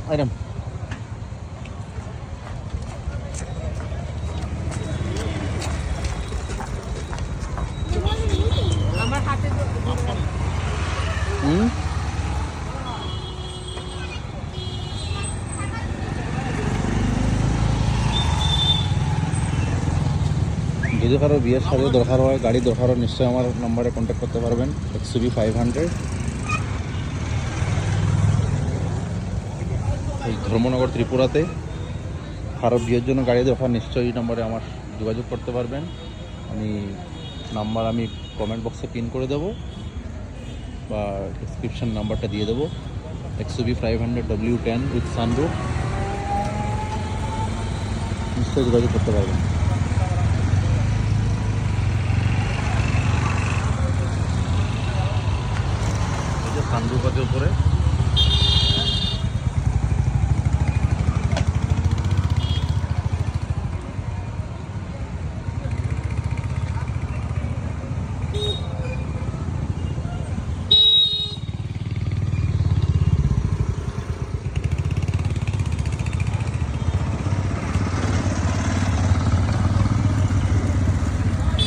আইরাম আমার হাতে যদি কারো বিয়ের সাথে দরকার হয়, গাড়ি দরকার হয়, নিশ্চয়ই আমার নাম্বারে কন্ট্যাক্ট করতে পারবেন। XUV 500 এই ধর্মনগর ত্রিপুরাতে। কারো বিয়ের জন্য গাড়ি দরকার, নিশ্চয়ই এই নাম্বারে আমার যোগাযোগ করতে পারবেন। আমি কমেন্ট বক্সে পিন করে দেবো বা ডিসক্রিপশন নাম্বারটা দিয়ে দেবো। XUV 500 W10 উইথ সানরুফ, নিশ্চয়ই যোগাযোগ করতে পারবেন। সানরুফ আছে উপরে।